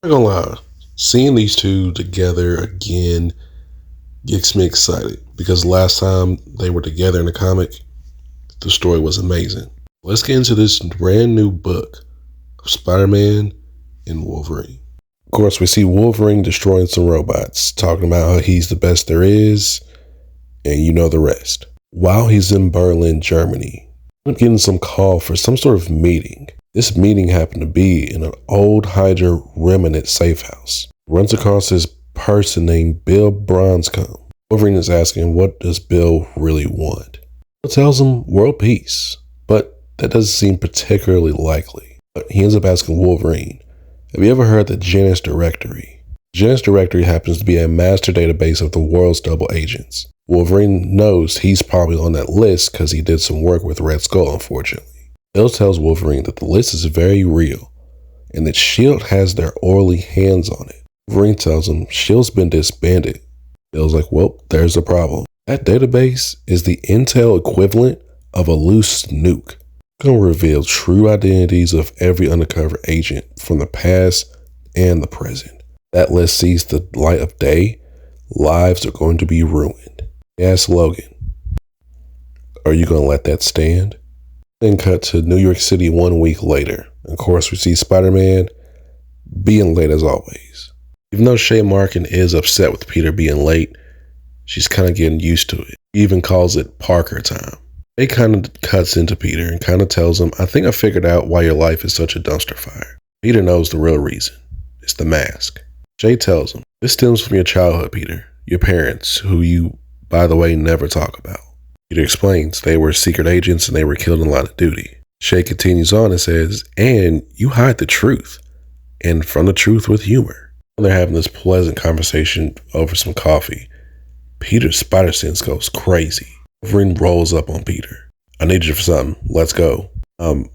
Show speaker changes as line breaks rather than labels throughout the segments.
Not gonna lie, seeing these two together again gets me excited because last time they were together in the comic, the story was amazing. Let's get into this brand new book of Spider-Man and Wolverine. Of course, we see Wolverine destroying some robots, talking about how he's the best there is, and you know the rest. While he's in Berlin, Germany, I'm getting some call for some sort of meeting. This meeting happened to be in an old Hydra remnant safe house. Runs across this person named Bill Bronscombe. Wolverine is asking, what does Bill really want? Bill tells him world peace, but that doesn't seem particularly likely. But he ends up asking Wolverine, have you ever heard the Janus Directory? Janus Directory happens to be a master database of the world's double agents. Wolverine knows he's probably on that list because he did some work with Red Skull, unfortunately. Bill tells Wolverine that the list is very real and that S.H.I.E.L.D. has their oily hands on it. Wolverine tells him S.H.I.E.L.D.'s been disbanded. Bill's like, well, there's a problem. That database is the intel equivalent of a loose nuke. It's going to reveal true identities of every undercover agent from the past and the present. That list sees the light of day. Lives are going to be ruined. He asks Logan, are you going to let that stand? Then cut to New York City 1 week later. Of course, we see Spider-Man being late as always. Even though Shay Markin is upset with Peter being late, she's kind of getting used to it. He even calls it Parker time. Shay kind of cuts into Peter and kind of tells him, I think I figured out why your life is such a dumpster fire. Peter knows the real reason. It's the mask. Shay tells him, this stems from your childhood, Peter. Your parents, who you, by the way, never talk about. Peter explains they were secret agents and they were killed in line of duty. Shay continues on and says, and you hide the truth, and from the truth with humor. They're having this pleasant conversation over some coffee. Peter's spider sense goes crazy. Wolverine rolls up on Peter. I need you for something. Let's go. I'm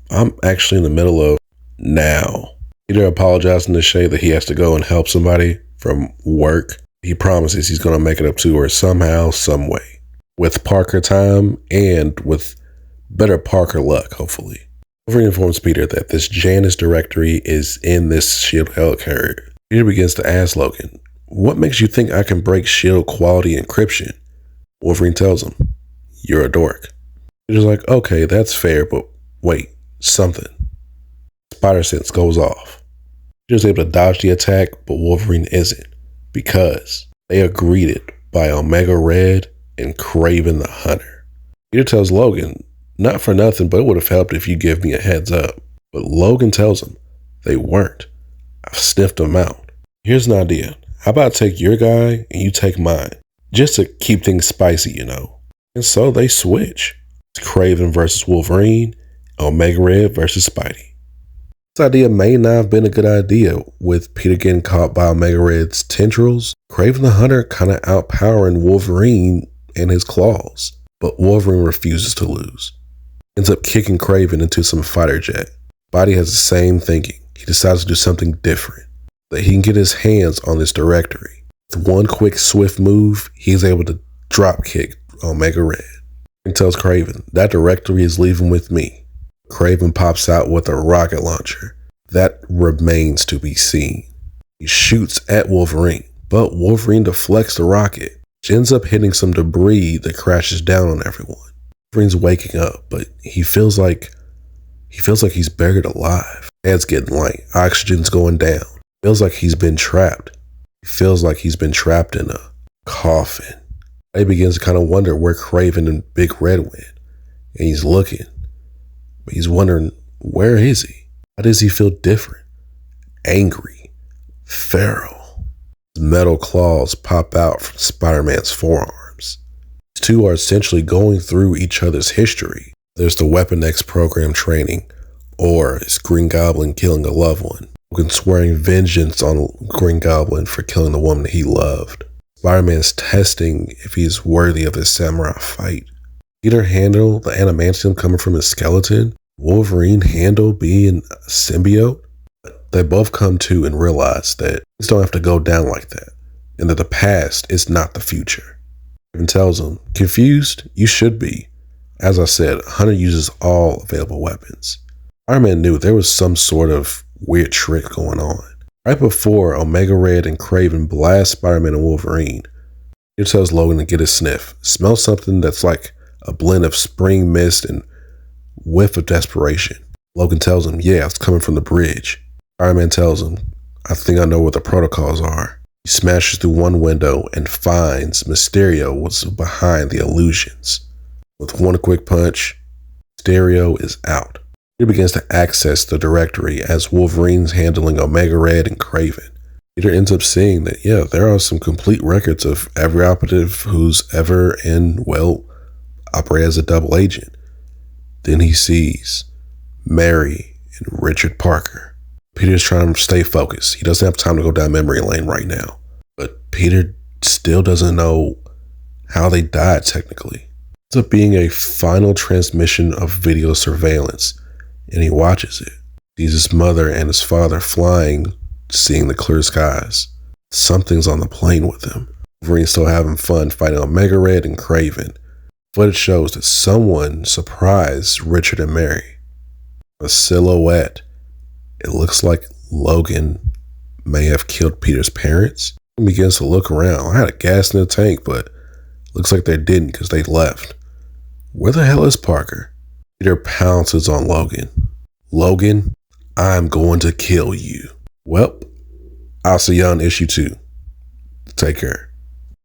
actually in the middle of now. Peter apologizing to Shay that he has to go and help somebody from work. He promises he's going to make it up to her somehow, some way. With Parker time and with better Parker luck, hopefully. Wolverine informs Peter that this Janus Directory is in this S.H.I.E.L.D. helicarrier. Peter begins to ask Logan, what makes you think I can break S.H.I.E.L.D. quality encryption? Wolverine tells him, you're a dork. Peter's like, okay, that's fair, but wait, something. Spider sense goes off. Peter's able to dodge the attack, but Wolverine isn't, because they are greeted by Omega Red and Kraven the Hunter. Peter tells Logan, not for nothing, but it would have helped if you give me a heads up. But Logan tells him, they weren't. I've sniffed them out. Here's an idea. How about I take your guy and you take mine? Just to keep things spicy, you know. And so they switch. It's Kraven versus Wolverine, Omega Red versus Spidey. This idea may not have been a good idea with Peter getting caught by Omega Red's tendrils. Kraven the Hunter kind of outpowering Wolverine and his claws, but Wolverine refuses to lose. Ends up kicking Kraven into some fighter jet. Spidey has the same thinking. He decides to do something different, that he can get his hands on this directory. With one quick swift move, he's able to drop kick Omega Red. And tells Kraven, that directory is leaving with me. Kraven pops out with a rocket launcher. That remains to be seen. He shoots at Wolverine, but Wolverine deflects the rocket, which ends up hitting some debris that crashes down on everyone. Wolverine's waking up, but he feels like he's buried alive. Head's getting light. Oxygen's going down. Feels like he's been trapped. He feels like he's been trapped in a coffin. He begins to kind of wonder where Kraven and Big Red went. And he's looking. But he's wondering, where is he? How does he feel different? Angry. Feral. His metal claws pop out from Spider-Man's forearms. These two are essentially going through each other's history. There's the Weapon X program training, or is Green Goblin killing a loved one? Logan swearing vengeance on Green Goblin for killing the woman he loved. Spider-Man's testing if he's worthy of this samurai fight. Peter handle the adamantium coming from his skeleton. Wolverine handle being a symbiote. They both come to and realize that things don't have to go down like that, and that the past is not the future. Even tells him, confused? You should be. As I said, Hunter uses all available weapons. Spider-Man knew there was some sort of weird trick going on. Right before Omega Red and Kraven blast Spider-Man and Wolverine, Peter tells Logan to get a sniff. Smell something that's like a blend of spring mist and whiff of desperation. Logan tells him, yeah, it's coming from the bridge. Spider-Man tells him, I think I know what the protocols are. He smashes through one window and finds Mysterio was behind the illusions. With one quick punch, Mysterio is out. Peter begins to access the directory as Wolverine's handling Omega Red and Kraven. Peter ends up seeing that, yeah, there are some complete records of every operative who's ever operate as a double agent. Then he sees Mary and Richard Parker. Peter's trying to stay focused. He doesn't have time to go down memory lane right now. But Peter still doesn't know how they died technically. It ends up being a final transmission of video surveillance, and he watches it. Sees his mother and his father flying, seeing the clear skies. Something's on the plane with him. Wolverine's still having fun fighting Omega Red and Kraven. Footage shows that someone surprised Richard and Mary. A silhouette. It looks like Logan may have killed Peter's parents. He begins to look around. I had a gas in the tank, but looks like they didn't because they left. Where the hell is Parker? Peter pounces on Logan. Logan, I'm going to kill you. Well, I'll see you on issue 2. Take care.